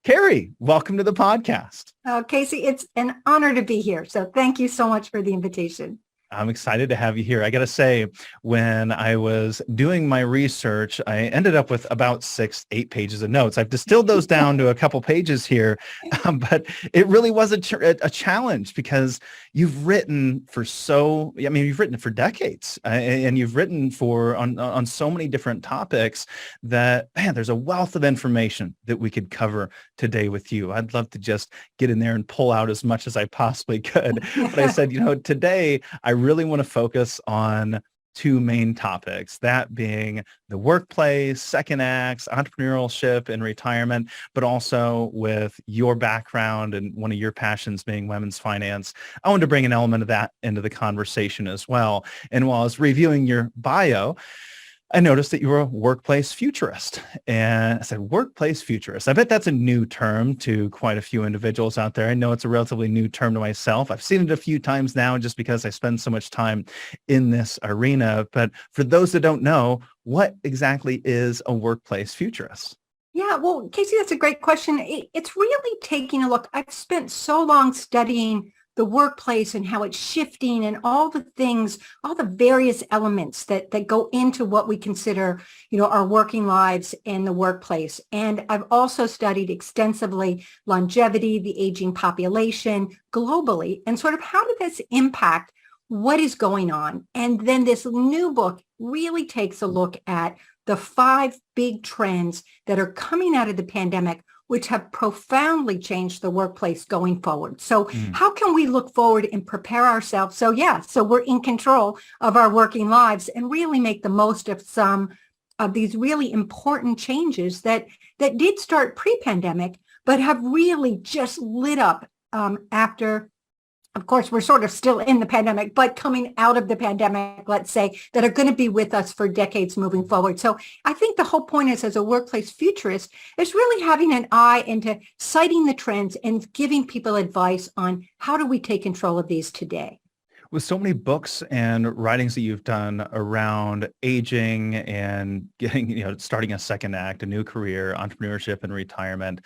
Kerry, welcome to the podcast. Casey, it's an honor to be here. So thank you so much for the invitation. I'm excited to have you here. I got to say, when I was doing my research, I ended up with about 6-8 pages of notes. I've distilled those down to a couple pages here, but it really was a challenge because you've written you've written for decades and you've written on so many different topics that, man, there's a wealth of information that we could cover today with you. I'd love to just get in there and pull out as much as I possibly could. But I said, today I really want to focus on two main topics, that being the workplace, second acts, entrepreneurship and retirement, but also with your background and one of your passions being women's finance. I wanted to bring an element of that into the conversation as well. And while I was reviewing your bio, I noticed that you were a workplace futurist. And I said, workplace futurist. I bet that's a new term to quite a few individuals out there. I know it's a relatively new term to myself. I've seen it a few times now just because I spend so much time in this arena. But for those that don't know, what exactly is a workplace futurist? Yeah, well, Casey, that's a great question. It's really taking a look. I've spent so long studying the workplace and how it's shifting and all the things, all the various elements that go into what we consider, our working lives in the workplace. And I've also studied extensively longevity, the aging population globally, and sort of how did this impact what is going on. And then this new book really takes a look at the 5 big trends that are coming out of the pandemic, which have profoundly changed the workplace going forward. So how can we look forward and prepare ourselves? So we're in control of our working lives and really make the most of some of these really important changes that did start pre-pandemic, but have really just lit up after. Of course, we're sort of still in the pandemic, but coming out of the pandemic, let's say, that are going to be with us for decades moving forward. So I think the whole point is, as a workplace futurist, is really having an eye into citing the trends and giving people advice on how do we take control of these today. With so many books and writings that you've done around aging and getting, starting a second act, a new career, entrepreneurship and retirement,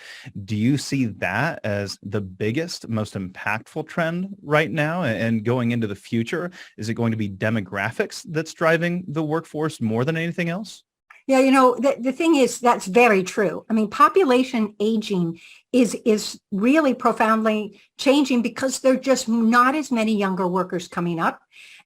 do you see that as the biggest, most impactful trend right now and going into the future? Is it going to be demographics that's driving the workforce more than anything else? Yeah, the thing is, that's very true. I mean, population aging is really profoundly changing because there are just not as many younger workers coming up,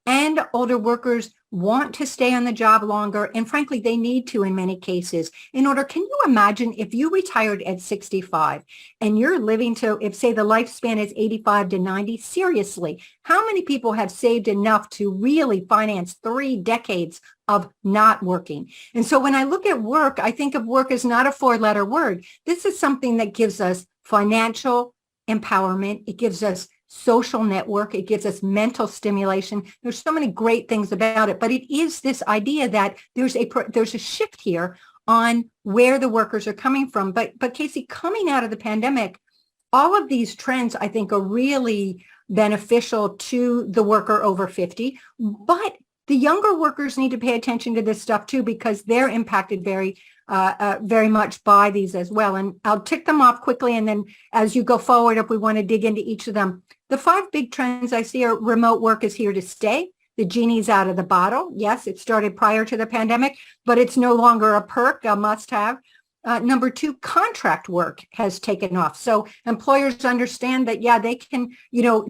and older workers want to stay on the job longer. And frankly, they need to in many cases in order. Can you imagine if you retired at 65 and you're living to, if say the lifespan is 85 to 90, seriously, how many people have saved enough to really finance 3 decades of not working? And so when I look at work, I think of work as not a 4-letter word. This is something that gives us financial empowerment. It gives us social network. It gives us mental stimulation. There's so many great things about it, but it is this idea that there's a shift here on where the workers are coming from. But Casey, coming out of the pandemic, all of these trends, I think, are really beneficial to the worker over 50, but the younger workers need to pay attention to this stuff too, because they're impacted very much by these as well. And I'll tick them off quickly. And then as you go forward, if we want to dig into each of them, the 5 big trends I see are remote work is here to stay. The genie's out of the bottle. Yes, it started prior to the pandemic, but it's no longer a perk, a must-have. Number 2, contract work has taken off. So employers understand that, they can,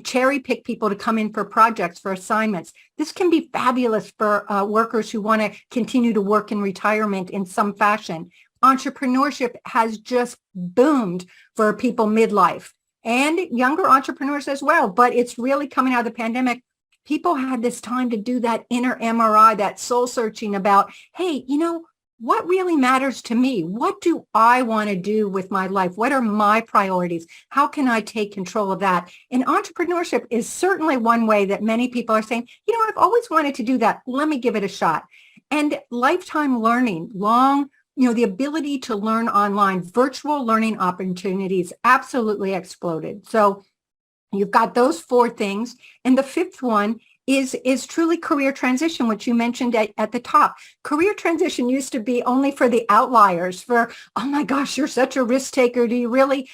cherry pick people to come in for projects, for assignments. This can be fabulous for workers who want to continue to work in retirement in some fashion. Entrepreneurship has just boomed for people midlife and younger entrepreneurs as well. But it's really coming out of the pandemic. People had this time to do that inner MRI, that soul searching about, hey, what really matters to me? What do I want to do with my life? What are my priorities? How can I take control of that? And entrepreneurship is certainly one way that many people are saying, I've always wanted to do that. Let me give it a shot. And lifetime learning, the ability to learn online, virtual learning opportunities absolutely exploded. So you've got those 4 things. And the 5th one is truly career transition, which you mentioned at the top. Career transition used to be only for the outliers, for, oh my gosh, you're such a risk taker. Do you really,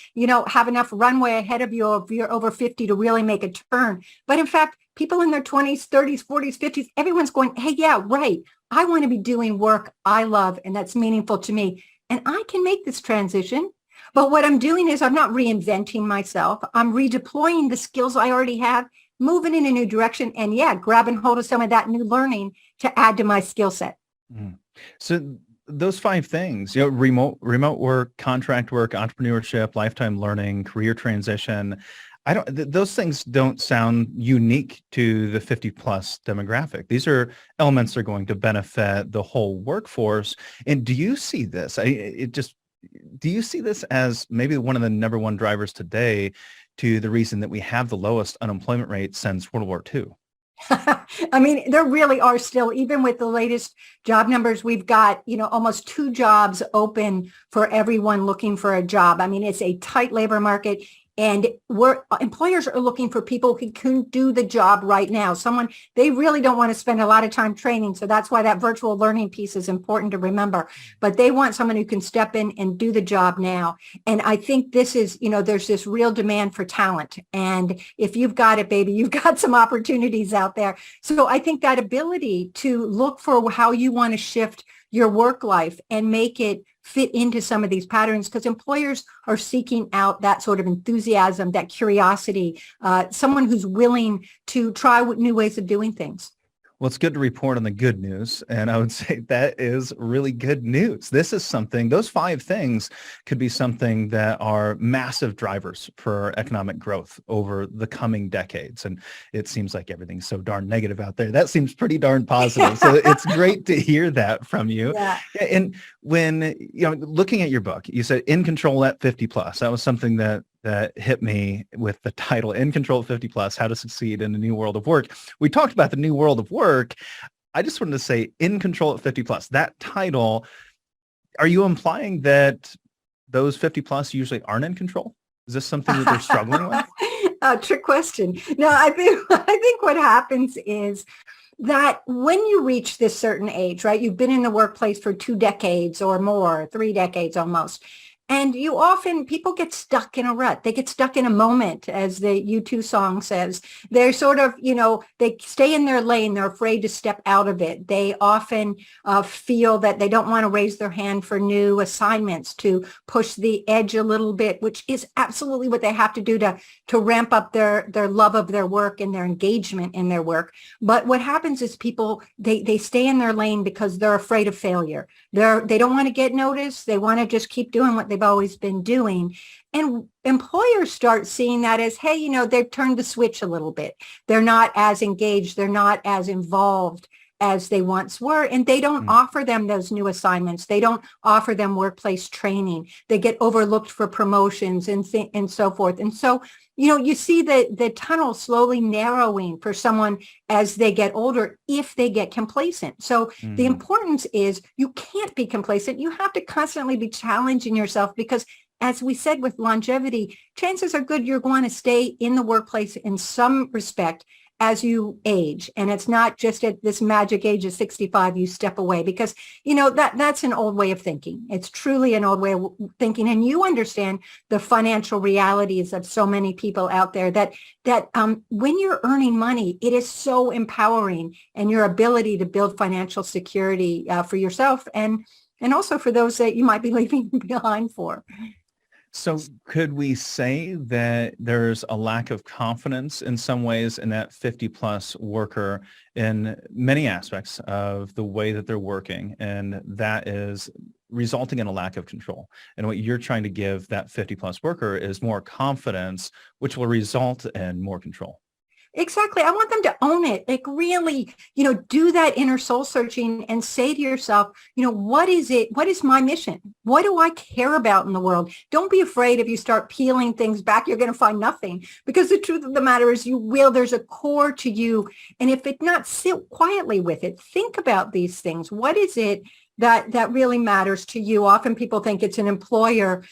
have enough runway ahead of you if you're over 50 to really make a turn? But in fact, people in their 20s, 30s, 40s, 50s, everyone's going, hey, yeah, right. I want to be doing work I love and that's meaningful to me. And I can make this transition. But what I'm doing is I'm not reinventing myself. I'm redeploying the skills I already have, moving in a new direction, and grabbing hold of some of that new learning to add to my skill set. So those 5 things, remote work, contract work, entrepreneurship, lifetime learning, career transition, those things don't sound unique to the 50 plus demographic. These are elements that are going to benefit the whole workforce. And do you see this? Do you see this as maybe one of the number one drivers today to the reason that we have the lowest unemployment rate since World War II? I mean, there really are still, even with the latest job numbers, we've got, almost 2 jobs open for everyone looking for a job. I mean, it's a tight labor market. And employers are looking for people who can do the job right now. They really don't want to spend a lot of time training. So that's why that virtual learning piece is important to remember. But they want someone who can step in and do the job now. And I think this is, there's this real demand for talent. And if you've got it, baby, you've got some opportunities out there. So I think that ability to look for how you want to shift your work life and make it fit into some of these patterns, because employers are seeking out that sort of enthusiasm, that curiosity, someone who's willing to try new ways of doing things. Well, it's good to report on the good news. And I would say that is really good news. This is something, those 5 things could be something that are massive drivers for economic growth over the coming decades. And it seems like everything's so darn negative out there. That seems pretty darn positive. So it's great to hear that from you. Yeah. And when, looking at your book, you said In Control at 50 plus. That was something that hit me with the title, In Control at 50 plus, How to Succeed in a New World of Work. We talked about the new world of work. I just wanted to say In Control at 50 plus, that title, are you implying that those 50 plus usually aren't in control? Is this something that they're struggling with? Trick question. No, I think what happens is that when you reach this certain age, right, you've been in the workplace for 2 decades or more, 3 decades almost, and people get stuck in a rut. They get stuck in a moment, as the U2 song says. They're sort of, they stay in their lane. They're afraid to step out of it. They often feel that they don't want to raise their hand for new assignments, to push the edge a little bit, which is absolutely what they have to do to ramp up their love of their work and their engagement in their work. But what happens is people, they stay in their lane because they're afraid of failure. They don't want to get noticed. They want to just keep doing what they've always been doing. And employers start seeing that as, hey, they've turned the switch a little bit. They're not as engaged. They're not as involved as they once were. And they don't offer them those new assignments. They don't offer them workplace training. They get overlooked for promotions and so forth. And so, you see the tunnel slowly narrowing for someone as they get older, if they get complacent. So the importance is you can't be complacent. You have to constantly be challenging yourself, because as we said, with longevity, chances are good you're going to stay in the workplace in some respect as you age. And it's not just at this magic age of 65, you step away, because, that's an old way of thinking. It's truly an old way of thinking. And you understand the financial realities of so many people out there that when you're earning money, it is so empowering, and your ability to build financial security for yourself and also for those that you might be leaving behind for. So could we say that there's a lack of confidence in some ways in that 50 plus worker in many aspects of the way that they're working, and that is resulting in a lack of control? And what you're trying to give that 50 plus worker is more confidence, which will result in more control. Exactly. I want them to own it. Like really, do that inner soul searching and say to yourself, what is it? What is my mission? What do I care about in the world? Don't be afraid if you start peeling things back, you're going to find nothing, because the truth of the matter is there's a core to you. And if it not, sit quietly with it. Think about these things. What is it that really matters to you? Often people think it's an employer,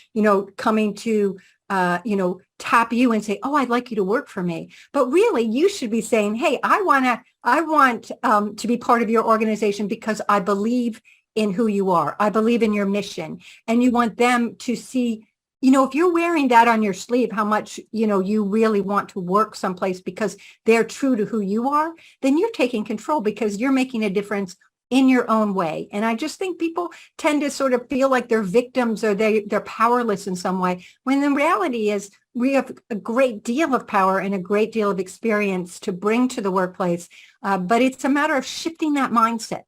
coming to tap you and say, oh, I'd like you to work for me. But really, you should be saying, hey, I want to be part of your organization because I believe in who you are. I believe in your mission. And you want them to see, if you're wearing that on your sleeve, how much, you really want to work someplace because they're true to who you are, then you're taking control because you're making a difference in your own way. And I just think people tend to sort of feel like they're victims or they're powerless in some way, when the reality is we have a great deal of power and a great deal of experience to bring to the workplace. But it's a matter of shifting that mindset.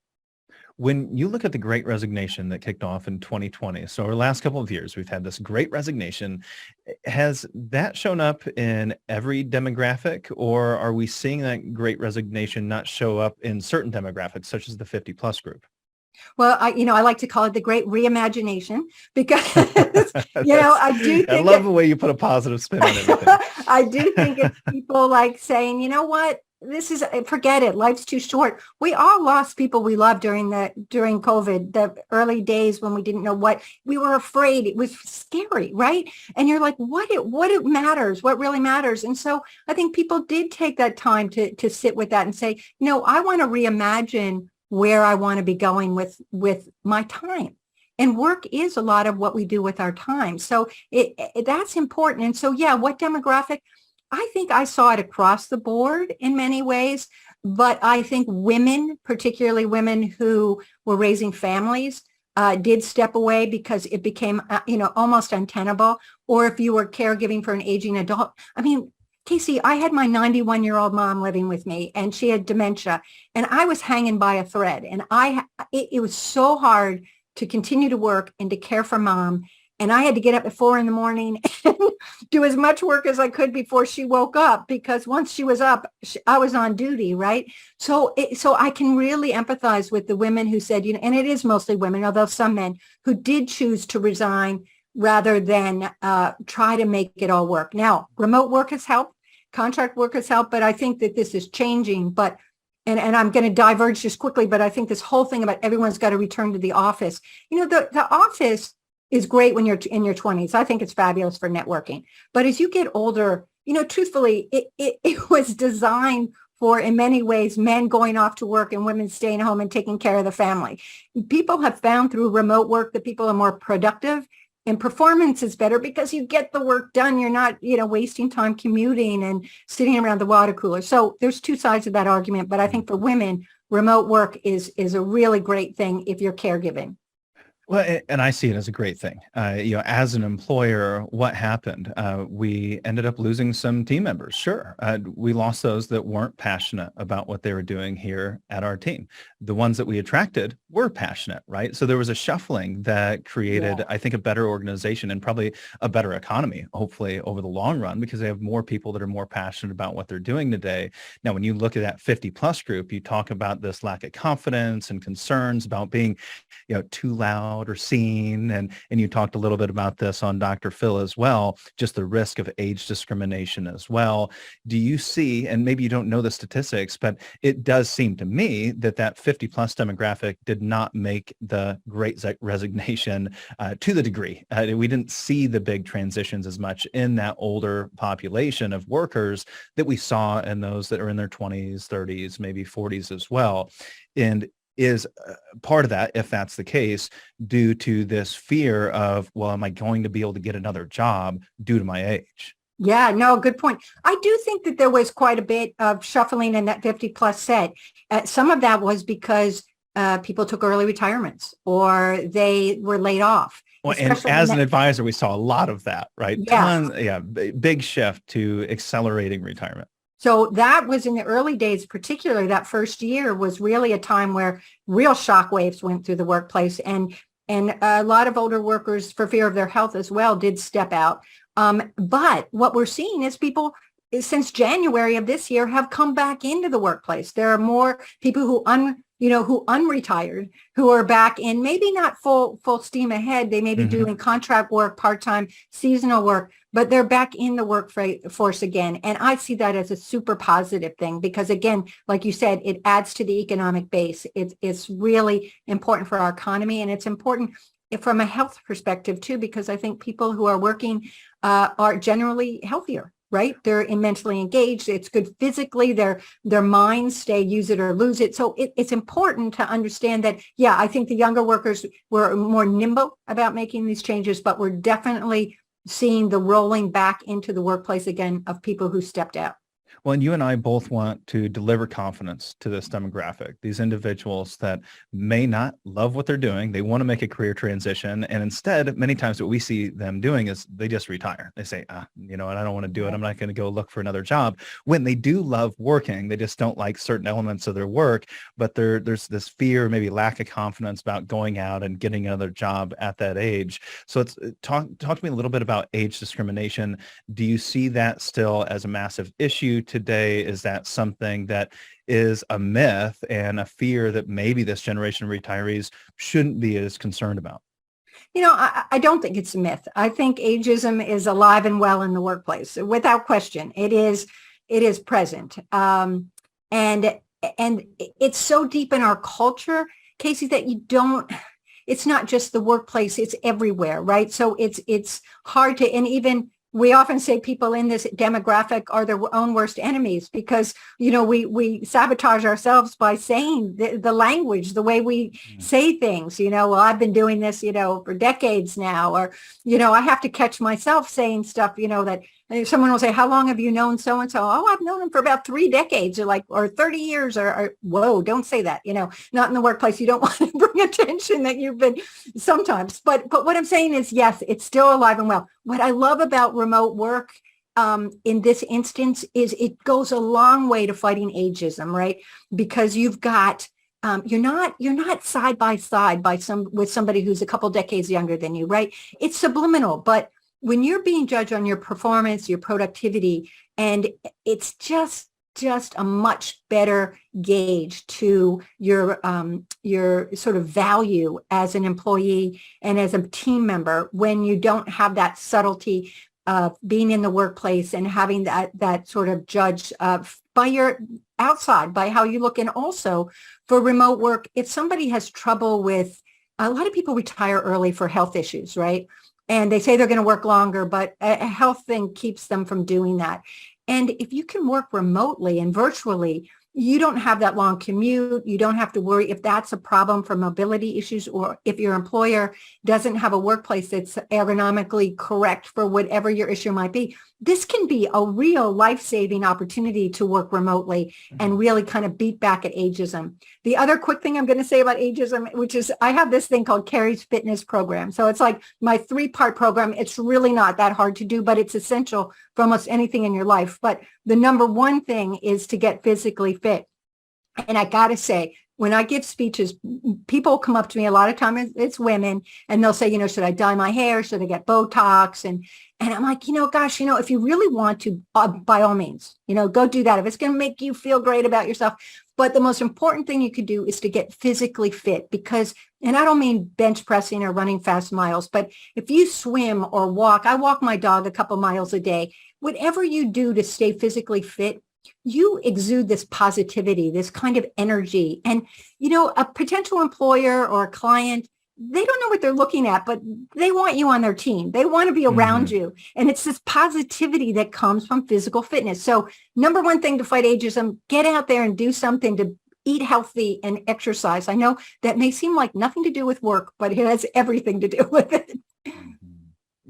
When you look at the Great Resignation that kicked off in 2020, so over the last couple of years, we've had this Great Resignation. Has that shown up in every demographic, or are we seeing that Great Resignation not show up in certain demographics, such as the 50 plus group? Well, I like to call it the great reimagination because, I do think I love the way you put a positive spin on everything. I do think it's people like saying, you know what, forget it. Life's too short. We all lost people we loved during COVID, the early days when we didn't know we were afraid. It was scary, right? And you're like, what it matters, what really matters. And so I think people did take that time to sit with that and say, I want to reimagine where I want to be going with my time. And work is a lot of what we do with our time. So that's important. And so, yeah, what demographic? I think I saw it across the board in many ways, but I think women, particularly women who were raising families, did step away because it became, almost untenable. Or if you were caregiving for an aging adult. I mean, Casey, I had my 91-year-old mom living with me and she had dementia and I was hanging by a thread, and it was so hard to continue to work and to care for mom. And I had to get up at 4 a.m. and do as much work as I could before she woke up, because once she was up, I was on duty, right? So I can really empathize with the women who said, and it is mostly women, although some men, who did choose to resign rather than try to make it all work. Now, remote work has helped. Contract work has helped, but I think that this is changing. And I'm going to diverge just quickly, but I think this whole thing about everyone's got to return to the office. The office is great when you're in your 20s. I think it's fabulous for networking. But as you get older, truthfully, it was designed for, in many ways, men going off to work and women staying home and taking care of the family. People have found through remote work that people are more productive. And performance is better because you get the work done. You're not, wasting time commuting and sitting around the water cooler. So there's two sides of that argument. But I think for women, remote work is a really great thing if you're caregiving. Well, and I see it as a great thing. As an employer, what happened? We ended up losing some team members. Sure. We lost those that weren't passionate about what they were doing here at our team. The ones that we attracted were passionate, right? So there was a shuffling that created, I think, a better organization and probably a better economy, hopefully over the long run, because they have more people that are more passionate about what they're doing today. Now, when you look at that 50 plus group, you talk about this lack of confidence and concerns about being, too loud or seen. And you talked a little bit about this on Dr. Phil as well, just the risk of age discrimination as well. Do you see, and maybe you don't know the statistics, but it does seem to me that 50 plus demographic did not make the Great Resignation to the degree. We didn't see the big transitions as much in that older population of workers that we saw in those that are in their 20s, 30s, maybe 40s as well. And is part of that, if that's the case, due to this fear of, well, am I going to be able to get another job due to my age? Yeah, no, good point. I do think that there was quite a bit of shuffling in that 50 plus set. Some of that was because people took early retirements or they were laid off. Well, and as an advisor, we saw a lot of that, right? Yeah. Big shift to accelerating retirement. So that was in the early days, particularly that first year was really a time where real shockwaves went through the workplace, and a lot of older workers, for fear of their health as well, did step out. But what we're seeing is people, since January of this year, have come back into the workplace. There are more people who unretired, who are back in, maybe not full steam ahead. They may be doing contract work, part-time, seasonal work, but they're back in the workforce again. And I see that as a super positive thing because, again, like you said, it adds to the economic base. It's really important for our economy, and it's important from a health perspective too, because I think people who are working are generally healthier, right? They're mentally engaged. It's good physically. Their minds stay use it or lose it. So it's important to understand that, yeah, I think the younger workers were more nimble about making these changes, but we're definitely seeing the rolling back into the workplace again of people who stepped out. Well, and you and I both want to deliver confidence to this demographic, these individuals that may not love what they're doing. They want to make a career transition. And instead, many times what we see them doing is they just retire. They say, you know what, I don't want to do it. I'm not going to go look for another job. When they do love working, they just don't like certain elements of their work, but there's this fear, maybe lack of confidence about going out and getting another job at that age. So talk to me a little bit about age discrimination. Do you see that still as a massive issue today? Is that something that is a myth and a fear that maybe this generation of retirees shouldn't be as concerned about? You know, I don't think it's a myth. I think ageism is alive and well in the workplace, without question. It is present, and it's so deep in our culture, Casey, that you don't. It's not just the workplace; it's everywhere, right? So it's hard to, and even. We often say people in this demographic are their own worst enemies because, you know, we sabotage ourselves by saying the language, the way we say things, you know, well, I've been doing this, you know, for decades now, or, you know, I have to catch myself saying stuff, you know, that someone will say, how long have you known so-and-so? Oh, I've known him for about 3 decades or 30 years or whoa, don't say that, you know, not in the workplace. You don't want to bring attention that you've been sometimes. But what I'm saying is, yes, it's still alive and well. What I love about remote work in this instance is it goes a long way to fighting ageism, right? Because you've got you're not side by side with somebody who's a couple decades younger than you, right? It's subliminal, but when you're being judged on your performance, your productivity, and it's just a much better gauge to your sort of value as an employee and as a team member when you don't have that subtlety of being in the workplace and having that sort of judge by your outside, by how you look. And also for remote work, if somebody has trouble with, a lot of people retire early for health issues, right? And they say they're going to work longer, but a health thing keeps them from doing that. And if you can work remotely and virtually, you don't have that long commute. You don't have to worry if that's a problem for mobility issues, or if your employer doesn't have a workplace that's ergonomically correct for whatever your issue might be. This can be a real life-saving opportunity to work remotely and really kind of beat back at ageism. The other quick thing I'm going to say about ageism, which is I have this thing called Kerry's Fitness Program. So it's like my 3-part program. It's really not that hard to do, but it's essential for almost anything in your life. But the number one thing is to get physically fit. And I got to say, when I give speeches, people come up to me, a lot of times it's women, and they'll say, you know, should I dye my hair? Should I get Botox? And I'm like, you know, gosh, you know, if you really want to, by all means, you know, go do that. If it's going to make you feel great about yourself. But the most important thing you could do is to get physically fit because, and I don't mean bench pressing or running fast miles, but if you swim or walk, I walk my dog a couple miles a day, whatever you do to stay physically fit, you exude this positivity, this kind of energy. And, you know, a potential employer or a client, they don't know what they're looking at, but they want you on their team. They want to be around you. And it's this positivity that comes from physical fitness. So number one thing to fight ageism, get out there and do something to eat healthy and exercise. I know that may seem like nothing to do with work, but it has everything to do with it.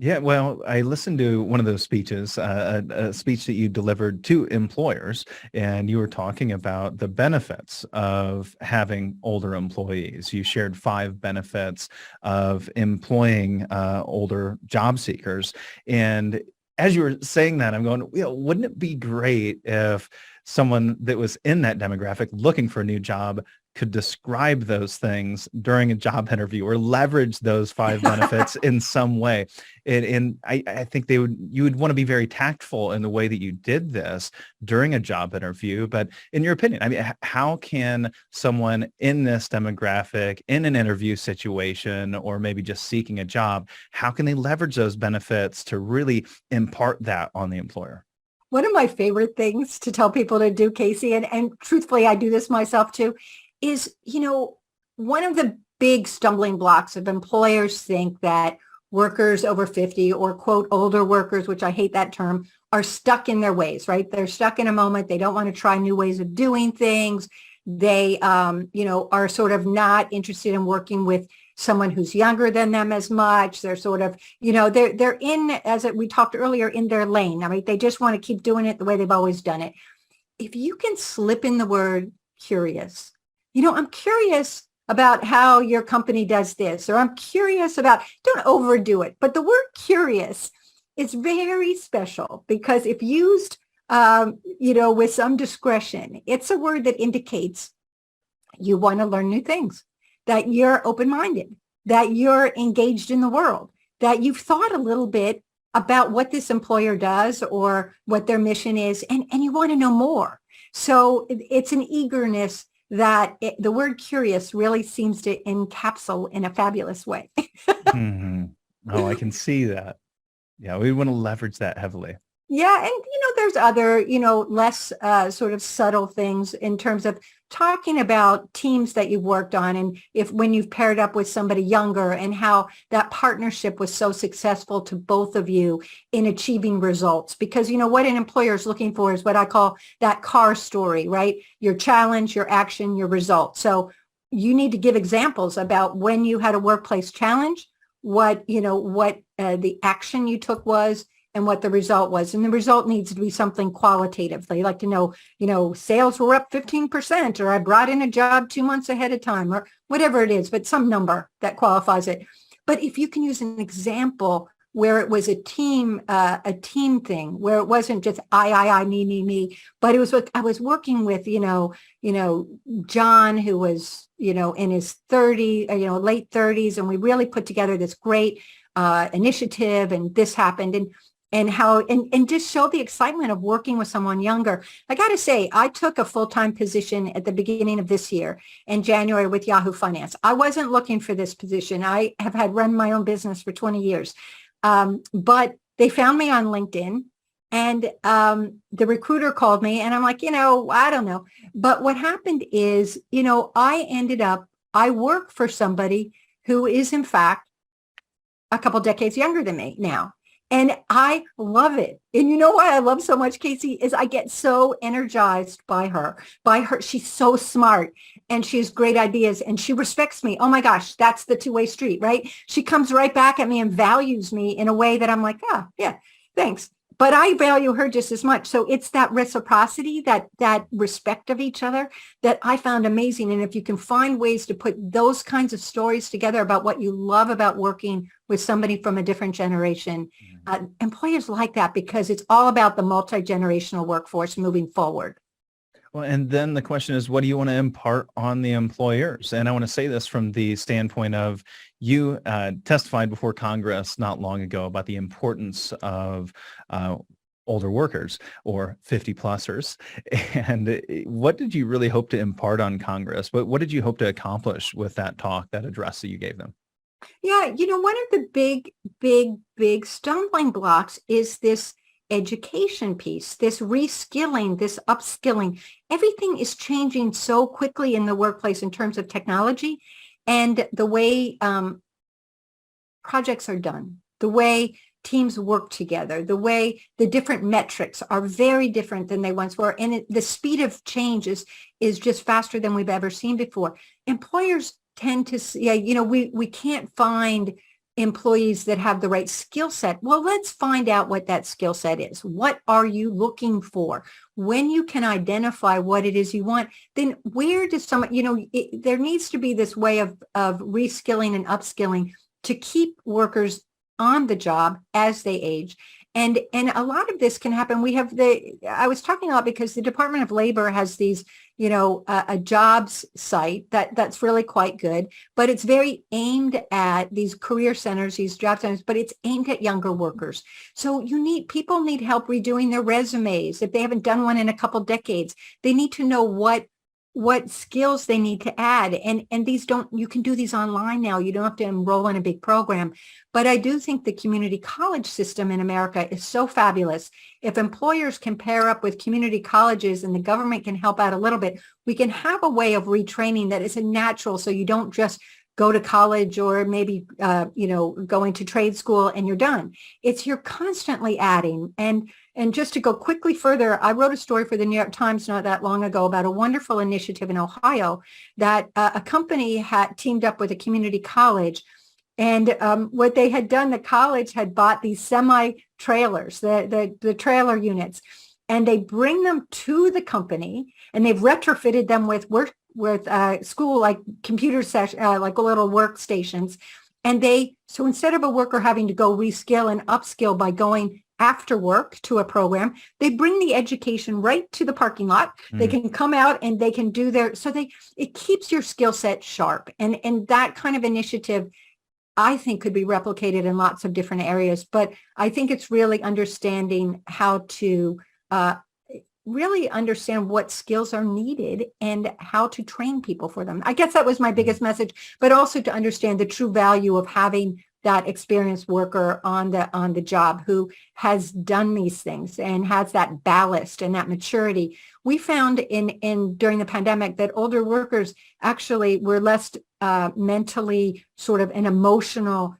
Yeah, well, I listened to one of those speeches, a speech that you delivered to employers, and you were talking about the benefits of having older employees. You shared 5 benefits of employing older job seekers. And as you were saying that, I'm going, you know, wouldn't it be great if someone that was in that demographic looking for a new job could describe those things during a job interview or leverage those 5 benefits in some way. And I think you would want to be very tactful in the way that you did this during a job interview. But in your opinion, I mean, how can someone in this demographic, in an interview situation, or maybe just seeking a job, how can they leverage those benefits to really impart that on the employer? One of my favorite things to tell people to do, Casey, and truthfully, I do this myself too, is, you know, one of the big stumbling blocks if employers think that workers over 50 or quote older workers, which I hate that term, are stuck in their ways, right? They're stuck in a moment. They don't want to try new ways of doing things. They, are sort of not interested in working with someone who's younger than them as much. They're sort of, they're in, as we talked earlier, in their lane. I mean, they just want to keep doing it the way they've always done it. If you can slip in the word curious, I'm curious about how your company does this, or I'm curious about, don't overdo it. But the word curious is very special because if used, with some discretion, it's a word that indicates you want to learn new things, that you're open-minded, that you're engaged in the world, that you've thought a little bit about what this employer does or what their mission is, and you want to know more. So it's an eagerness that the word curious really seems to encapsulate in a fabulous way. Mm-hmm. Oh, I can see that. Yeah, we want to leverage that heavily. Yeah. And, there's other, less sort of subtle things in terms of talking about teams that you've worked on. And when you've paired up with somebody younger and how that partnership was so successful to both of you in achieving results. Because, what an employer is looking for is what I call that car story, right? Your challenge, your action, your result. So you need to give examples about when you had a workplace challenge, what the action you took was, and what the result was. And the result needs to be something qualitative. They like to know, sales were up 15%, or I brought in a job 2 months ahead of time, or whatever it is, but some number that qualifies it. But if you can use an example where it was a team thing, where it wasn't just I, me, but it was what I was working with, John, who was, in his late 30s, and we really put together this great initiative, and this happened, and how, and just show the excitement of working with someone younger. I got to say, I took a full-time position at the beginning of this year in January with Yahoo Finance. I wasn't looking for this position. I have had run my own business for 20 years. But they found me on LinkedIn, and the recruiter called me, and I'm like, I don't know. But what happened is, I work for somebody who is in fact a couple decades younger than me now. And I love it. And you know why I love so much, Casey, is I get so energized by her. She's so smart, and she has great ideas, and she respects me. Oh my gosh, that's the two-way street, right? She comes right back at me and values me in a way that I'm like, yeah, thanks. But I value her just as much. So it's that reciprocity, that respect of each other that I found amazing. And if you can find ways to put those kinds of stories together about what you love about working with somebody from a different generation, employers like that, because it's all about the multi-generational workforce moving forward. Well, and then the question is, what do you want to impart on the employers? And I want to say this from the standpoint of you testified before Congress not long ago about the importance of older workers or 50-plussers. And what did you really hope to impart on Congress? What did you hope to accomplish with that talk, that address that you gave them? Yeah, one of the big stumbling blocks is this education piece, this reskilling, this upskilling. Everything is changing so quickly in the workplace in terms of technology and the way projects are done, the way teams work together, the way the different metrics are very different than they once were. And the speed of change is just faster than we've ever seen before. Employers tend to say, we can't find employees that have the right skill set. Well, let's find out what that skill set is. What are you looking for? When you can identify what it is you want, then where does there needs to be this way of reskilling and upskilling to keep workers on the job as they age. And a lot of this can happen. I was talking a lot because the Department of Labor has these, a jobs site that's really quite good, but it's very aimed at these career centers, these job centers, but it's aimed at younger workers. So people need help redoing their resumes. If they haven't done one in a couple decades, they need to know what skills they need to add. And you can do these online now. You don't have to enroll in a big program. But I do think the community college system in America is so fabulous. If employers can pair up with community colleges and the government can help out a little bit, we can have a way of retraining that is a natural, so you don't just go to college or maybe, going to trade school and you're done. It's you're constantly adding. And just to go quickly further, I wrote a story for the New York Times not that long ago about a wonderful initiative in Ohio that a company had teamed up with a community college. And what they had done, the college had bought these semi-trailers, the trailer units, and they bring them to the company and they've retrofitted them with school, like computer session, like little workstations. And so instead of a worker having to go reskill and upskill by going after work to a program, they bring the education right to the parking lot. They can come out and they can do it keeps your skill set sharp. And that kind of initiative, I think, could be replicated in lots of different areas. But I think it's really understanding how to really understand what skills are needed and how to train people for them. I guess that was my biggest message, but also to understand the true value of having that experienced worker on the job who has done these things and has that ballast and that maturity. We found during the pandemic that older workers actually were less mentally sort of and emotional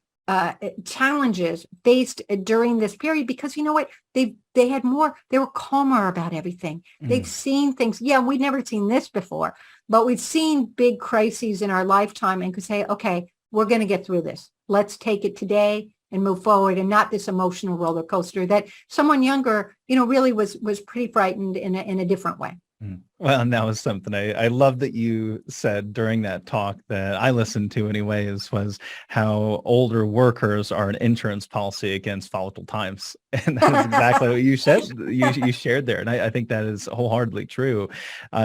challenges faced during this period, because you know what, they were calmer about everything. They've seen things. Yeah, we'd never seen this before, but we've seen big crises in our lifetime and could say, okay, we're going to get through this. Let's take it today and move forward, and not this emotional roller coaster that someone younger, really was pretty frightened in a different way. Well, and that was something I love that you said during that talk that I listened to anyways, was how older workers are an insurance policy against volatile times. And that's exactly what you said. You shared there. And I think that is wholeheartedly true.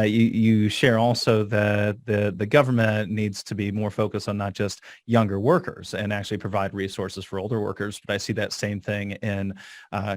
You share also that the government needs to be more focused on not just younger workers and actually provide resources for older workers. But I see that same thing in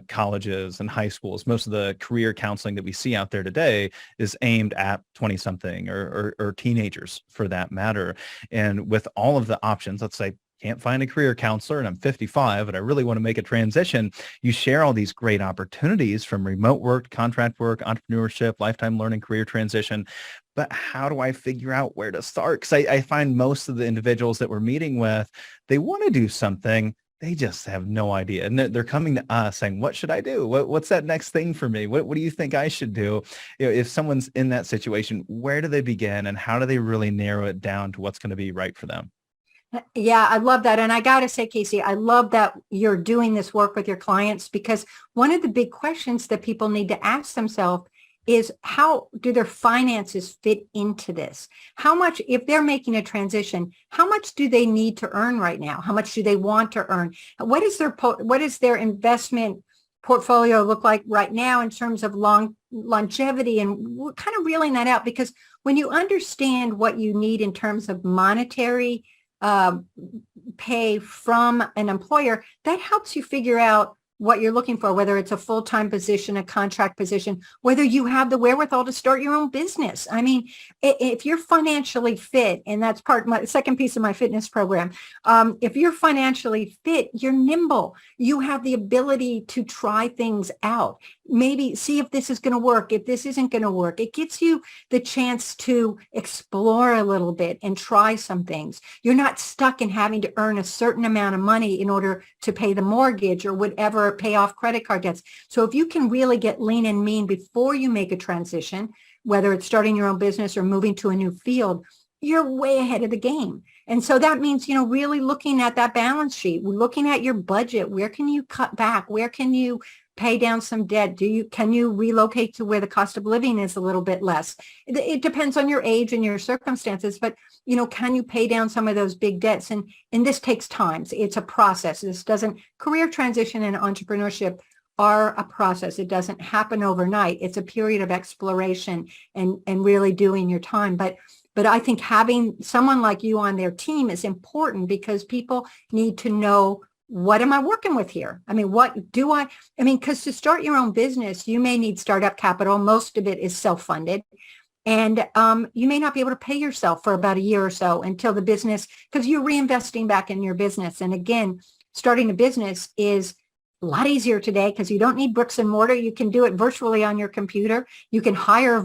colleges and high schools. Most of the career counseling that we see out there today is aimed at 20-something or teenagers for that matter. And with all of the options, let's say, can't find a career counselor and I'm 55 and I really want to make a transition, you share all these great opportunities from remote work, contract work, entrepreneurship, lifetime learning, career transition. But how do I figure out where to start? Because I find most of the individuals that we're meeting with, they want to do something. They just have no idea. And they're coming to us saying, what should I do? What's that next thing for me? What do you think I should do? If someone's in that situation, where do they begin and how do they really narrow it down to what's going to be right for them? Yeah, I love that. And I got to say, Casey, I love that you're doing this work with your clients, because one of the big questions that people need to ask themselves is, how do their finances fit into this? How much, if they're making a transition, how much do they need to earn right now? How much do they want to earn? What is their investment portfolio look like right now in terms of longevity? And we're kind of reeling that out, because when you understand what you need in terms of monetary pay from an employer, that helps you figure out what you're looking for, whether it's a full-time position, a contract position, whether you have the wherewithal to start your own business. I mean, if you're financially fit, and that's my second piece of my fitness program, if you're financially fit, you're nimble. You have the ability to try things out. Maybe see if this is going to work, if this isn't going to work. It gives you the chance to explore a little bit and try some things. You're not stuck in having to earn a certain amount of money in order to pay the mortgage or whatever, pay off credit card debts. So if you can really get lean and mean before you make a transition, whether it's starting your own business or moving to a new field, you're way ahead of the game. And so that means, really looking at that balance sheet, looking at your budget. Where can you cut back? Where can you pay down some debt? Can you relocate to where the cost of living is a little bit less? It depends on your age and your circumstances, but can you pay down some of those big debts? And this takes time. It's a process. Career transition and entrepreneurship are a process. It doesn't happen overnight. It's a period of exploration and really doing your time. But I think having someone like you on their team is important, because people need to know, what am I working with here? I mean, because to start your own business, you may need startup capital. Most of it is self-funded. And you may not be able to pay yourself for about a year or so until the business, because you're reinvesting back in your business. And again, starting a business is A lot easier today because you don't need bricks and mortar. You can do it virtually on your computer. You can hire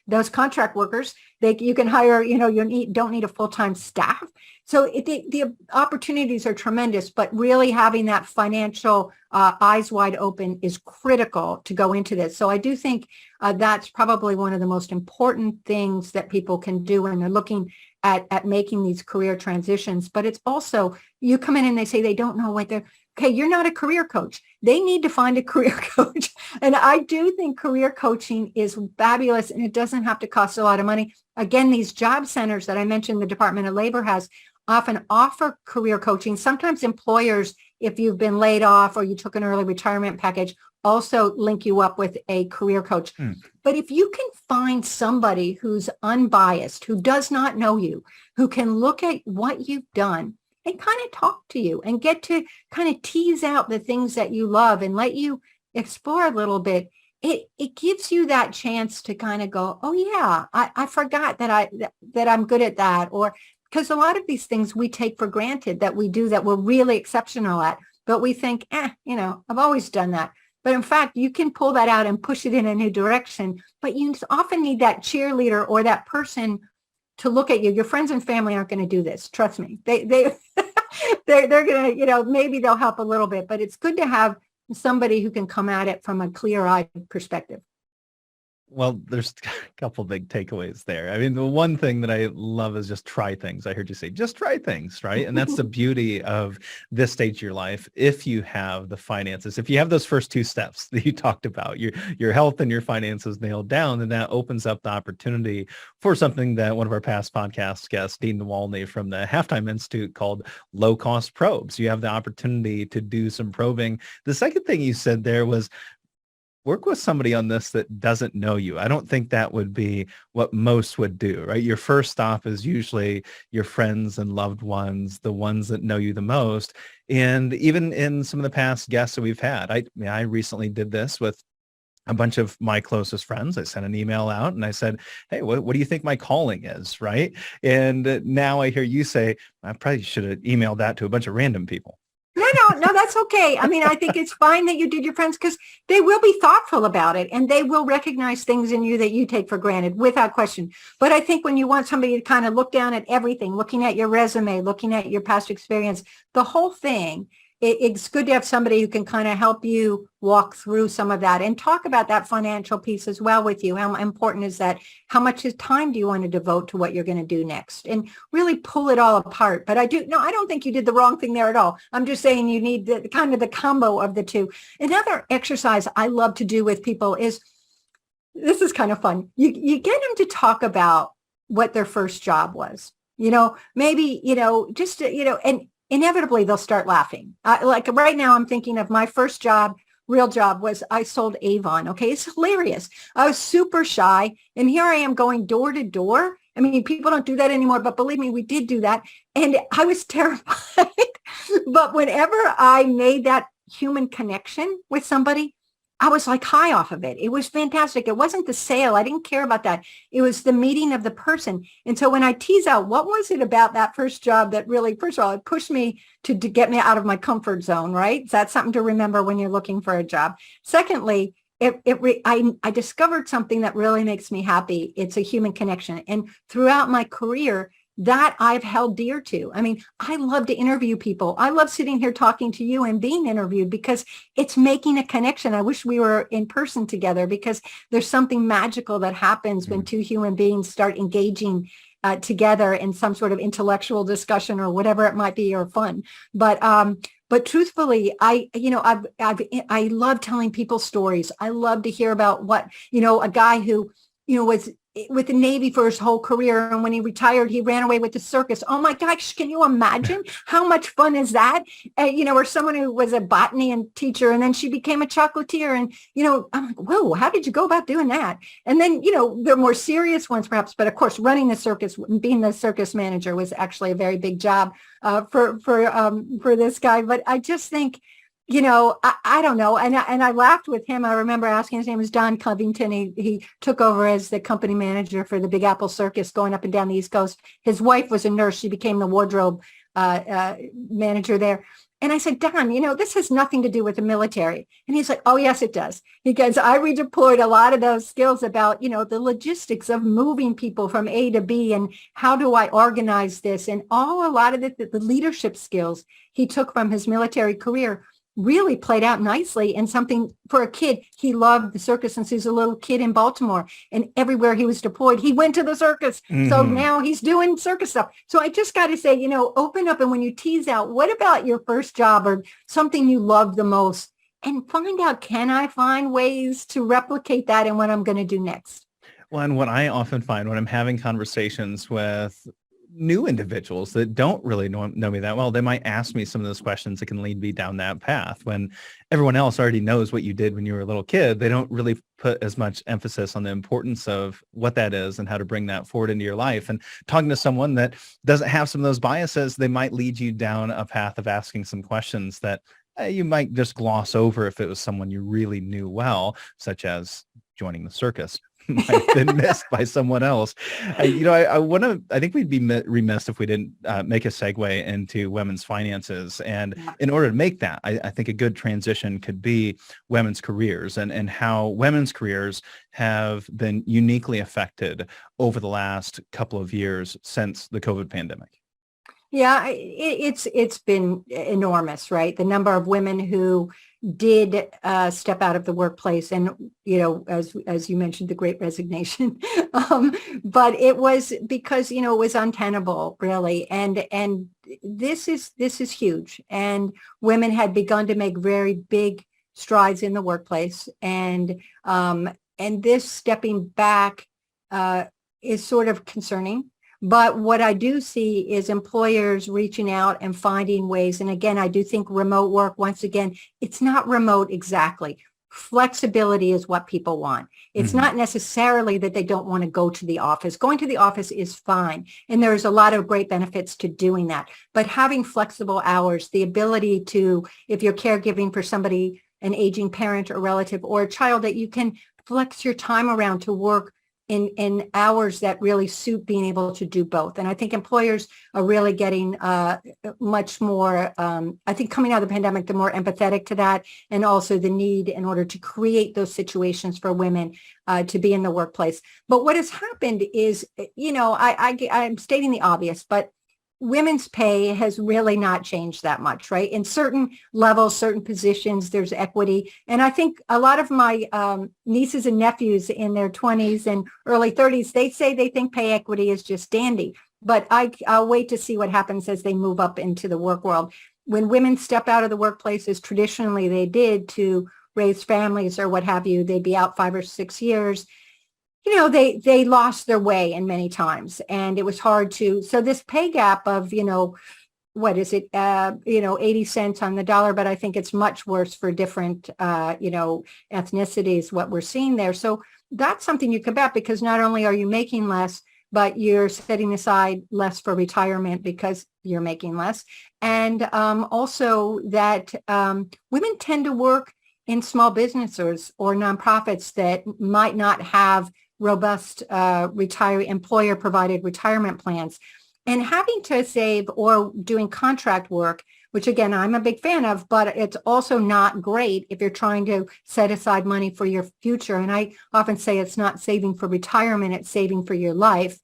those contract workers. You can hire, don't need a full-time staff. So the opportunities are tremendous, but really having that financial eyes wide open is critical to go into this. So I do think that's probably one of the most important things that people can do when they're looking at making these career transitions. But it's also, you come in and they say they don't know what they're, okay, you're not a career coach. They need to find a career coach. And I do think career coaching is fabulous, and it doesn't have to cost a lot of money. Again, these job centers that I mentioned the Department of Labor has often offer career coaching. Sometimes employers, if you've been laid off or you took an early retirement package, also link you up with a career coach. But if you can find somebody who's unbiased, who does not know you, who can look at what you've done and kind of talk to you and get to kind of tease out the things that you love and let you explore a little bit, it gives you that chance to kind of go, oh yeah, I forgot that I'm good at that. Or because a lot of these things we take for granted that we do, that we're really exceptional at, but we think, I've always done that. But in fact, you can pull that out and push it in a new direction. But you often need that cheerleader or that person to look at you. Your friends and family aren't going to do this. Trust me. They're going to, maybe they'll help a little bit, but it's good to have somebody who can come at it from a clear-eyed perspective. Well, there's a couple big takeaways there. I mean, the one thing that I love is just try things. I heard you say, just try things, right? And that's the beauty of this stage of your life. If you have the finances, if you have those first two steps that you talked about, your health and your finances nailed down, then that opens up the opportunity for something that one of our past podcast guests, Dean Nawalny from the Halftime Institute, called low-cost probes. You have the opportunity to do some probing. The second thing you said there was, work with somebody on this that doesn't know you. I don't think that would be what most would do, right? Your first stop is usually your friends and loved ones, the ones that know you the most. And even in some of the past guests that we've had, I recently did this with a bunch of my closest friends. I sent an email out and I said, hey, what do you think my calling is, right? And now I hear you say, I probably should have emailed that to a bunch of random people. No, that's okay. I mean, I think it's fine that you did your friends because they will be thoughtful about it and they will recognize things in you that you take for granted without question. But I think when you want somebody to kind of look down at everything, looking at your resume, looking at your past experience, the whole thing, it's good to have somebody who can kind of help you walk through some of that and talk about that financial piece as well with you. How important is that? How much time do you want to devote to what you're going to do next? And really pull it all apart. But I don't think you did the wrong thing there at all. I'm just saying you need the kind of the combo of the two. Another exercise I love to do with people is, this is kind of fun. You get them to talk about what their first job was. Maybe, and inevitably they'll start laughing. Like right now, I'm thinking of my first job, real job, was I sold Avon. Okay, it's hilarious. I was super shy, and here I am going door to door. I mean, people don't do that anymore, but believe me, we did do that, and I was terrified. But whenever I made that human connection with somebody, I was like high off of it. It was fantastic. It wasn't the sale. I didn't care about that. It was the meeting of the person. And so when I tease out, what was it about that first job that really, first of all, it pushed me to get me out of my comfort zone, right? That's something to remember when you're looking for a job. Secondly, I discovered something that really makes me happy. It's a human connection. And throughout my career, that I've held dear to. I mean, I love to interview people. I love sitting here talking to you and being interviewed because it's making a connection. I wish we were in person together because there's something magical that happens when two human beings start engaging together in some sort of intellectual discussion or whatever it might be, or fun. But truthfully, I love telling people stories. I love to hear about what, a guy who, was with the Navy for his whole career. And when he retired, he ran away with the circus. Oh my gosh, can you imagine how much fun is that? Or someone who was a botany and teacher, and then she became a chocolatier. And, I'm like, whoa, how did you go about doing that? And then, the more serious ones perhaps, but of course, running the circus, being the circus manager was actually a very big job for this guy. But I just think, I don't know. And I laughed with him. I remember asking, his name was Don Covington. He took over as the company manager for the Big Apple Circus going up and down the East Coast. His wife was a nurse. She became the wardrobe manager there. And I said, Don, this has nothing to do with the military. And he's like, oh, yes, it does. Because I redeployed a lot of those skills about, the logistics of moving people from A to B and how do I organize this? And a lot of the leadership skills he took from his military career really played out nicely and something for a kid. He loved the circus since he was a little kid in Baltimore, and everywhere he was deployed, he went to the circus. Mm-hmm. So now he's doing circus stuff. So I just got to say, open up. And when you tease out, what about your first job or something you love the most, and find out, can I find ways to replicate that in what I'm going to do next? Well, and what I often find when I'm having conversations with new individuals that don't really know me that well, they might ask me some of those questions that can lead me down that path. When everyone else already knows what you did when you were a little kid, they don't really put as much emphasis on the importance of what that is and how to bring that forward into your life. And talking to someone that doesn't have some of those biases, they might lead you down a path of asking some questions that you might just gloss over if it was someone you really knew well, such as joining the circus. Might have been missed by someone else. I think we'd be remiss if we didn't make a segue into women's finances. And in order to make that, I think a good transition could be women's careers and how women's careers have been uniquely affected over the last couple of years since the COVID pandemic. Yeah, it's been enormous, right? The number of women who did step out of the workplace, and as you mentioned, the Great Resignation, but it was because it was untenable, really, and this is huge. And women had begun to make very big strides in the workplace, and this stepping back is sort of concerning. But what I do see is employers reaching out and finding ways. And again, I do think remote work, once again, it's not remote exactly. Flexibility is what people want. It's not necessarily that they don't want to go to the office. Going to the office is fine. And there's a lot of great benefits to doing that. But having flexible hours, the ability to, if you're caregiving for somebody, an aging parent or relative or a child, that you can flex your time around to work in hours that really suit being able to do both. And I think employers are really getting much more, I think coming out of the pandemic, they're more empathetic to that, and also the need in order to create those situations for women to be in the workplace. But what has happened is, I'm stating the obvious, but women's pay has really not changed that much, right? In certain levels, certain positions, there's equity. And I think a lot of my nieces and nephews in their 20s and early 30s, they say they think pay equity is just dandy. But I'll wait to see what happens as they move up into the work world. When women step out of the workplace, as traditionally they did to raise families or what have you, they'd be out 5 or 6 years. They lost their way in many times, and it was hard to, so this pay gap of, what is it, 80 cents on the dollar, but I think it's much worse for different, ethnicities, what we're seeing there. So that's something you combat, because not only are you making less, but you're setting aside less for retirement because you're making less. And also that women tend to work in small businesses or nonprofits that might not have robust employer-provided retirement plans. And having to save or doing contract work, which again, I'm a big fan of, but it's also not great if you're trying to set aside money for your future. And I often say it's not saving for retirement, it's saving for your life.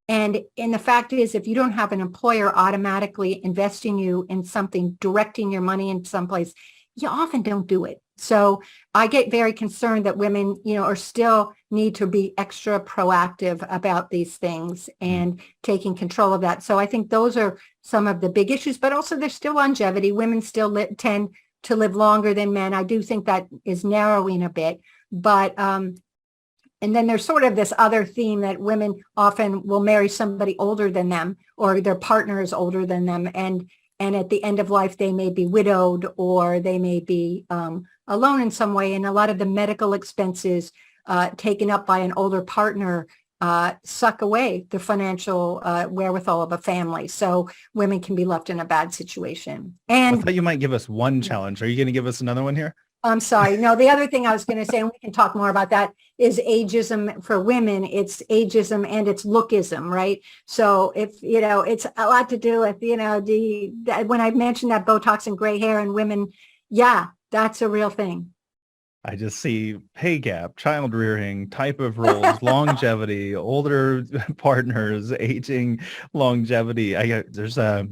And the fact is, if you don't have an employer automatically investing you in something, directing your money in someplace, you often don't do it. So I get very concerned that women, are still need to be extra proactive about these things and taking control of that. So I think those are some of the big issues, but also there's still longevity. Women still tend to live longer than men. I do think that is narrowing a bit, but and then there's sort of this other theme that women often will marry somebody older than them, or their partner is older than them, and at the end of life, they may be widowed, or they may be alone in some way. And a lot of the medical expenses taken up by an older partner suck away the financial wherewithal of a family. So women can be left in a bad situation. And I thought you might give us one challenge. Are you going to give us another one here? I'm sorry. No, the other thing I was going to say, and we can talk more about that, is ageism for women. It's ageism and it's lookism, right? So if, it's a lot to do with, when I mentioned that Botox and gray hair in women, yeah, that's a real thing. I just see pay gap, child rearing, type of roles, longevity, older partners, aging, longevity. There's a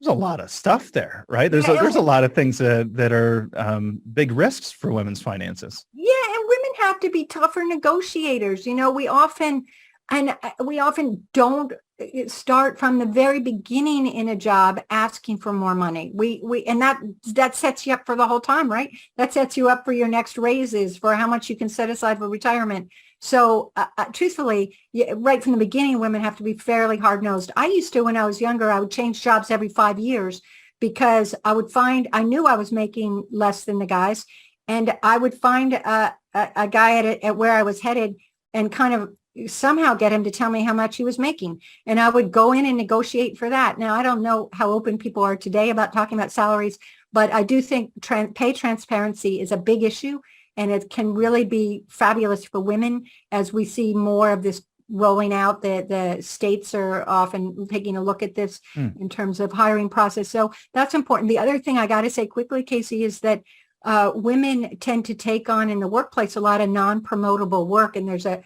lot of stuff there, right? There's a lot of things that are big risks for women's finances. Yeah, and women have to be tougher negotiators. We often don't start from the very beginning in a job asking for more money. And that sets you up for the whole time, right? That sets you up for your next raises, for how much you can set aside for retirement. So truthfully, right from the beginning, women have to be fairly hard-nosed. I used to, when I was younger, I would change jobs every 5 years because I knew I was making less than the guys. And I would find a guy at where I was headed and kind of somehow get him to tell me how much he was making. And I would go in and negotiate for that. Now, I don't know how open people are today about talking about salaries, but I do think pay transparency is a big issue. And it can really be fabulous for women as we see more of this rolling out. The states are often taking a look at this in terms of hiring process. So that's important. The other thing I got to say quickly, Casey, is that women tend to take on in the workplace a lot of non-promotable work. And there's a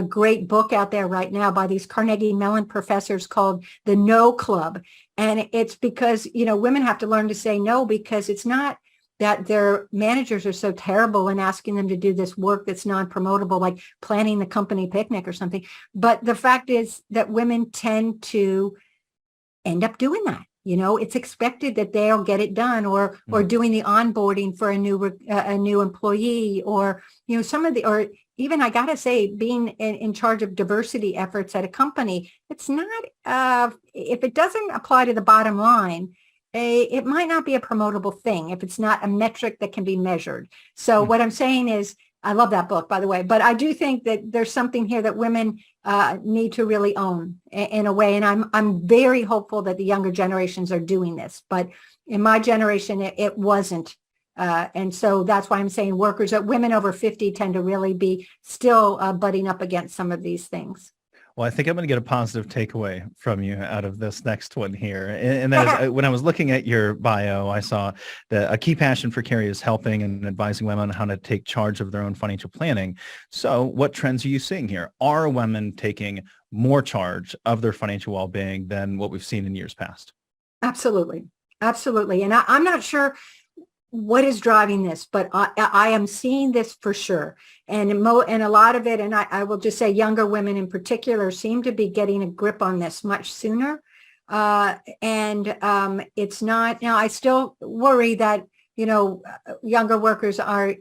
great book out there right now by these Carnegie Mellon professors called The No Club. And it's because, women have to learn to say no, because it's not that their managers are so terrible and asking them to do this work that's non-promotable, like planning the company picnic or something. But the fact is that women tend to end up doing that. It's expected that they'll get it done, or doing the onboarding for a new employee, or or even, I gotta say, being in charge of diversity efforts at a company. It's not if it doesn't apply to the bottom line, it might not be a promotable thing if it's not a metric that can be measured. So what I'm saying is, I love that book, by the way, but I do think that there's something here that women need to really own in a way. And I'm very hopeful that the younger generations are doing this. But in my generation, it wasn't. And so that's why I'm saying women over 50 tend to really be still butting up against some of these things. Well, I think I'm going to get a positive takeaway from you out of this next one here. And that is, when I was looking at your bio, I saw that a key passion for Kerry is helping and advising women on how to take charge of their own financial planning. So what trends are you seeing here? Are women taking more charge of their financial well-being than what we've seen in years past? Absolutely. Absolutely. And I'm not sure what is driving this, but I am seeing this for sure. And a lot of it, and I will just say younger women in particular, seem to be getting a grip on this much sooner. It's not, now I still worry that, younger workers are,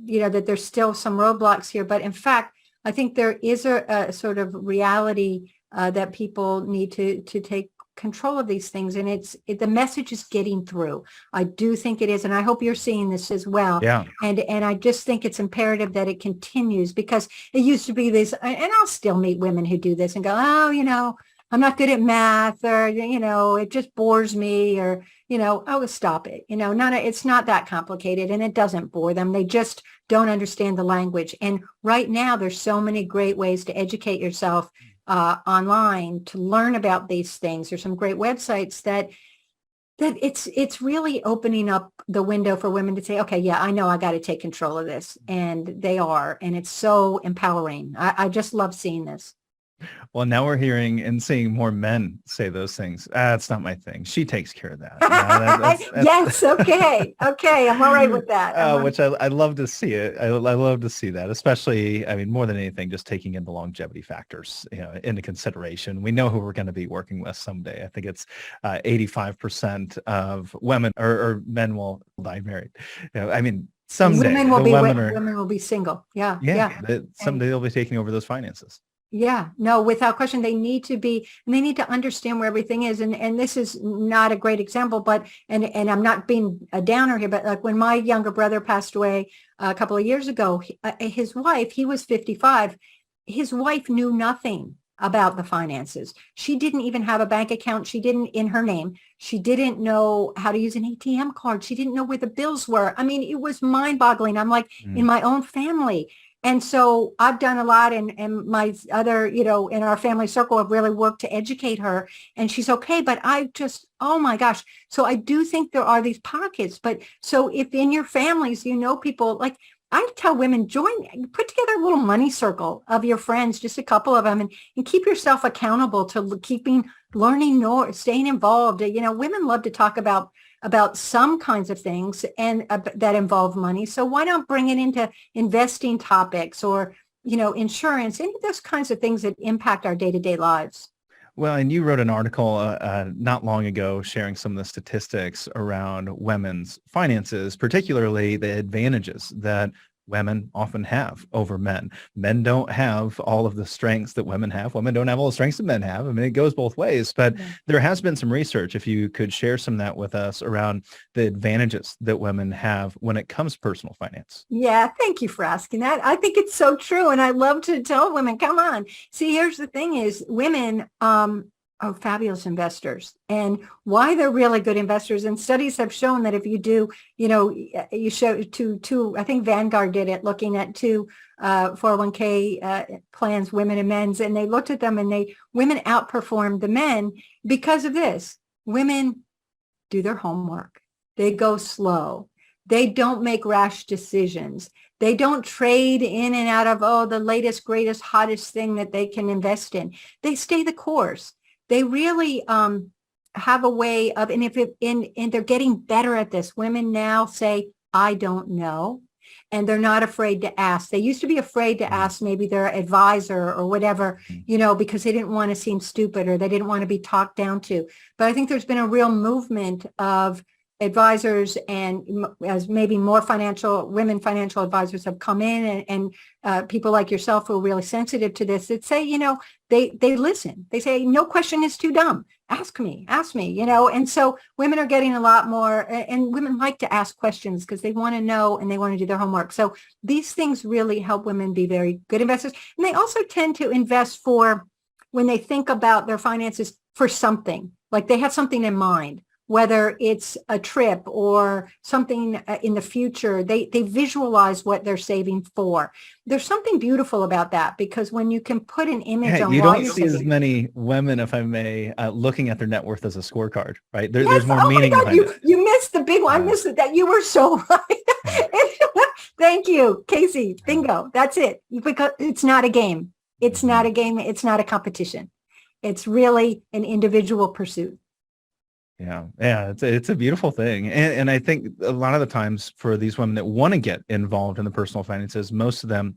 that there's still some roadblocks here. But in fact, I think there is a sort of reality that people need to take control of these things, and the message is getting through. I do think it is, and I hope you're seeing this as well. Yeah. And I just think it's imperative that it continues, because it used to be this, and I'll still meet women who do this and go, oh, I'm not good at math, or it just bores me, or oh, stop it. It's not that complicated, and it doesn't bore them. They just don't understand the language. And right now, there's so many great ways to educate yourself online to learn about these things. There's some great websites that it's really opening up the window for women to say, okay, yeah, I know I got to take control of this. And they are, and it's so empowering. I just love seeing this. Well, now we're hearing and seeing more men say those things. That's not my thing. She takes care of that. Yes. Okay. Okay. I'm all right with that. Which I love to see it. I love to see that, especially, more than anything, just taking in the longevity factors, into consideration. We know who we're going to be working with someday. I think it's 85% of women or men will die married. Someday women will be single. Yeah. Someday they'll be taking over those finances. Yeah, no, without question, they need to understand where everything is. And this is not a great example, but, and I'm not being a downer here, but like when my younger brother passed away a couple of years ago, his wife, he was 55. His wife knew nothing about the finances. She didn't even have a bank account. She didn't in her name. She didn't know how to use an ATM card. She didn't know where the bills were. I mean, it was mind boggling. I'm like, in my own family. And so I've done a lot, and my other, in our family circle have really worked to educate her, and she's okay. But I just, oh my gosh. So I do think there are these pockets. But so if in your families, people, like I tell women, put together a little money circle of your friends, just a couple of them, and keep yourself accountable to learning, staying involved. Women love to talk about some kinds of things and that involve money. So why not bring it into investing topics or, insurance, any of those kinds of things that impact our day-to-day lives? Well, and you wrote an article not long ago sharing some of the statistics around women's finances, particularly the advantages that women often have over men. Men don't have all of the strengths that women have. Women don't have all the strengths that men have. I mean, it goes both ways, but there has been some research, if you could share some of that with us, around the advantages that women have when it comes to personal finance. Yeah, thank you for asking that. I think it's so true. And I love to tell women, come on. See, here's the thing is women are fabulous investors, and why they're really good investors. And studies have shown that if you do, you show two, I think Vanguard did it, looking at two 401k plans, women and men's, and they looked at them, and women outperformed the men because of this. Women do their homework. They go slow. They don't make rash decisions. They don't trade in and out of, the latest, greatest, hottest thing that they can invest in. They stay the course. They really have a way of, and they're getting better at this. Women now say, I don't know. And they're not afraid to ask. They used to be afraid to ask maybe their advisor or whatever, because they didn't want to seem stupid or they didn't want to be talked down to. But I think there's been a real movement of advisors, and as maybe more women financial advisors have come in, and people like yourself who are really sensitive to this, that say, they listen. They say, no question is too dumb. Ask me, and so women are getting a lot more, and women like to ask questions because they want to know and they want to do their homework. So these things really help women be very good investors. And they also tend to invest when they think about their finances, for something, like they have something in mind. Whether it's a trip or something in the future, they visualize what they're saving for. There's something beautiful about that, because when you can put an image on, you don't see as many women, if I may, looking at their net worth as a scorecard, right? There's more meaning behind it. You missed the big one. I missed it. That you were so right. Thank you, Casey. Bingo. That's it. Because it's not a game. It's not a game. It's not a competition. It's really an individual pursuit. Yeah, it's a beautiful thing. And I think a lot of the times for these women that want to get involved in the personal finances, most of them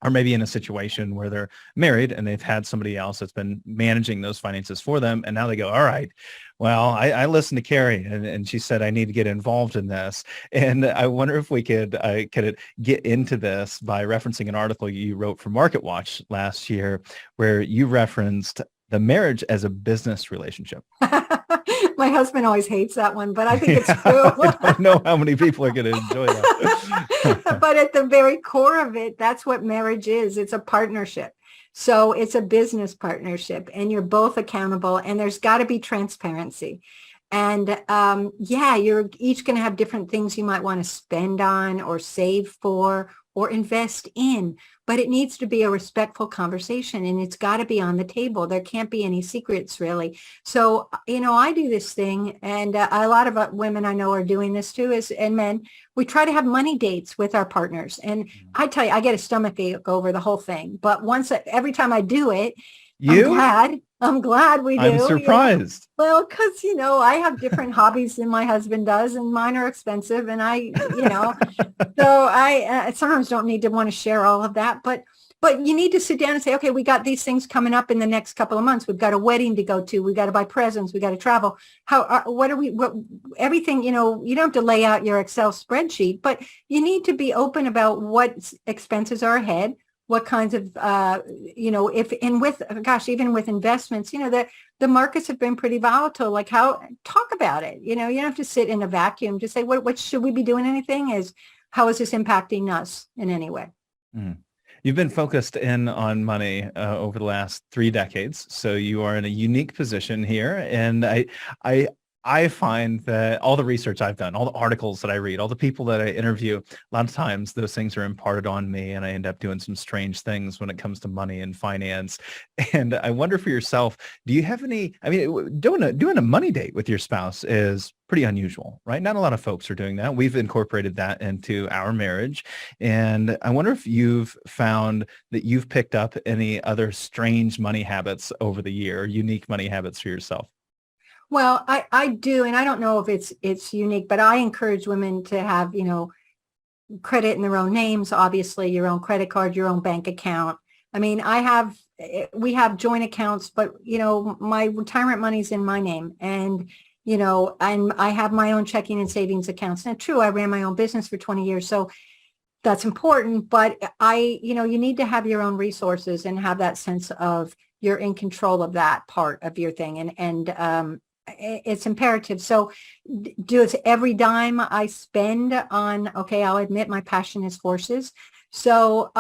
are maybe in a situation where they're married and they've had somebody else that's been managing those finances for them. And now they go, all right, well, I listened to Kerry and she said, I need to get involved in this. And I wonder if we could get into this by referencing an article you wrote for MarketWatch last year, where you referenced the marriage as a business relationship. My husband always hates that one, but I think it's true. I don't know how many people are going to enjoy that. But at the very core of it, that's what marriage is. It's a partnership. So it's a business partnership, and you're both accountable, and there's got to be transparency. And you're each going to have different things you might want to spend on or save for or invest in, but it needs to be a respectful conversation, and it's got to be on the table. There can't be any secrets, really. So, I do this thing, and a lot of women I know are doing this too, and men. We try to have money dates with our partners, and I tell you, I get a stomachache over the whole thing. But every time I do it, I'm glad we do. I'm surprised. Well, because, I have different hobbies than my husband does, and mine are expensive. And so I sometimes don't need to want to share all of that. But you need to sit down and say, okay, we got these things coming up in the next couple of months. We've got a wedding to go to. We've got to buy presents. We got to travel. Everything, you don't have to lay out your Excel spreadsheet, but you need to be open about what expenses are ahead. What kinds of, even with investments, the markets have been pretty volatile. Talk about it. You don't have to sit in a vacuum. Just say, what should we be doing anything? How is this impacting us in any way? Mm. You've been focused in on money over the last 3 decades, so you are in a unique position here. And I, I find that all the research I've done, all the articles that I read, all the people that I interview, a lot of times those things are imparted on me, and I end up doing some strange things when it comes to money and finance. And I wonder for yourself, do you have any? I mean, doing a money date with your spouse is pretty unusual, right? Not a lot of folks are doing that. We've incorporated that into our marriage. And I wonder if you've found that you've picked up any other strange money habits over the year, unique money habits for yourself. Well, I do, and I don't know if it's unique, but I encourage women to have, credit in their own names, obviously, your own credit card, your own bank account. I mean, we have joint accounts, but, my retirement money's in my name, and, and I have my own checking and savings accounts. Now, true, I ran my own business for 20 years, so that's important, but you need to have your own resources and have that sense of you're in control of that part of your thing. And it's imperative. So does every dime I spend on, okay, I'll admit my passion is horses. So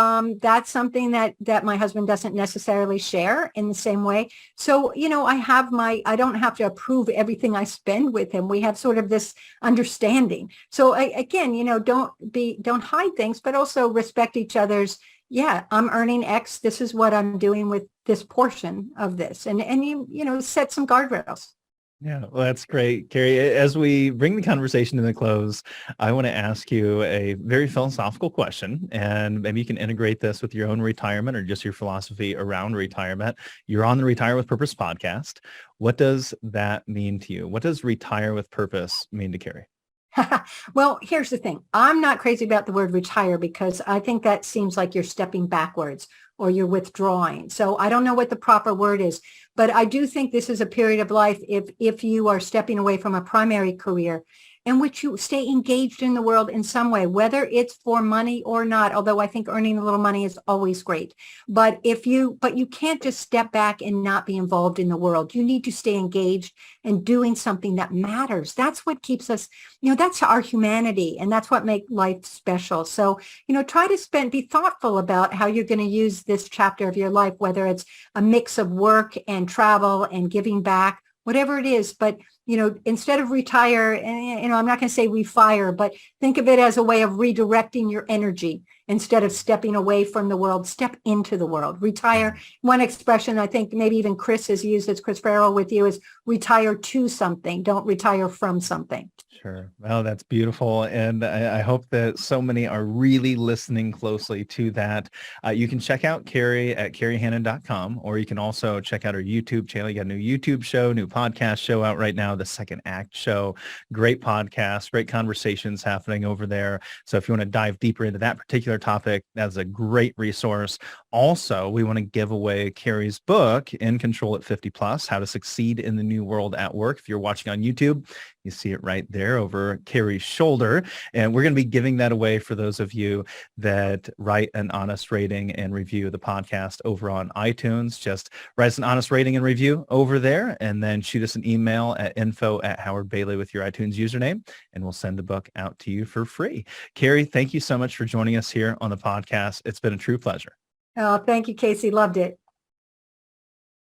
that's something that my husband doesn't necessarily share in the same way. So, I don't have to approve everything I spend with him. We have sort of this understanding. So again, don't hide things, but also respect each other's. Yeah, I'm earning X. This is what I'm doing with this portion of this. And set some guardrails. Yeah, well, that's great, Kerry. As we bring the conversation to the close, I want to ask you a very philosophical question, and maybe you can integrate this with your own retirement or just your philosophy around retirement. You're on the Retire with Purpose podcast. What does that mean to you? What does retire with purpose mean to Kerry? Well, here's the thing. I'm not crazy about the word retire because I think that seems like you're stepping backwards or you're withdrawing. So I don't know what the proper word is, but I do think this is a period of life if you are stepping away from a primary career in which you stay engaged in the world in some way, whether it's for money or not, although I think earning a little money is always great. But you can't just step back and not be involved in the world. You need to stay engaged and doing something that matters. That's what keeps us, that's our humanity, and that's what makes life special. So, try to be thoughtful about how you're going to use this chapter of your life, whether it's a mix of work and travel and giving back, whatever it is. But instead of retire, and I'm not going to say refire, but think of it as a way of redirecting your energy. Instead of stepping away from the world, step into the world. Retire. One expression I think maybe even Chris has used, as Chris Farrell with you, is retire to something. Don't retire from something. Sure. Well, that's beautiful. And I hope that so many are really listening closely to that. You can check out Kerry at kerryhannon.com, or you can also check out our YouTube channel. You got a new YouTube show, new podcast show out right now, The Second Act Show. Great podcast, great conversations happening over there. So if you want to dive deeper into that particular topic, that's a great resource. Also, we want to give away Kerry's book, In Control at 50 Plus, How to Succeed in the New World at Work. If you're watching on YouTube, you see it right there over Kerry's shoulder. And we're going to be giving that away for those of you that write an honest rating and review the podcast over on iTunes. Just write us an honest rating and review over there, and then shoot us an email at info@howardbailey with your iTunes username, and we'll send the book out to you for free. Kerry, thank you so much for joining us here on the podcast. It's been a true pleasure. Oh, thank you, Casey. Loved it.